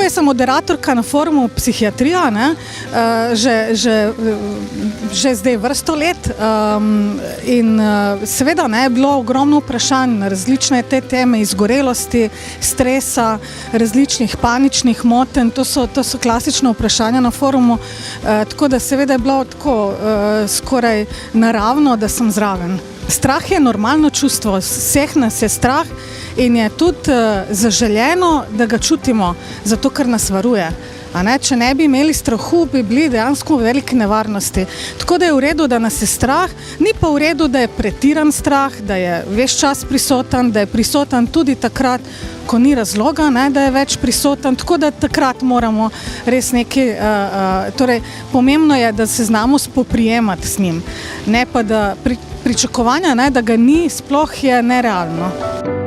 Jaz sem moderatorka na forumu Psihiatrija, ne, že zdaj vrsto let in seveda ne, je bilo ogromno vprašanj na različne te teme izgorelosti, stresa, različnih paničnih motenj, to so klasična vprašanja na forumu, tako da seveda je bilo tako skoraj naravno, da sem zraven. Strah je normalno čustvo, vseh nas je strah in je tudi zaželeno, da ga čutimo, zato ker nas varuje. A ne? Če ne bi imeli strahu, bi bili dejansko v veliki nevarnosti. Tako da je v redu, da nas je strah, ni pa v redu, da je pretiran strah, da je ves čas prisoten, da je prisoten tudi takrat, ko ni razloga, ne, da je več prisoten, tako da takrat moramo res nekaj, torej pomembno je, da se znamo spoprijemati s njim, ne pa da pričakovanja, ne, da ga ni, sploh je nerealno.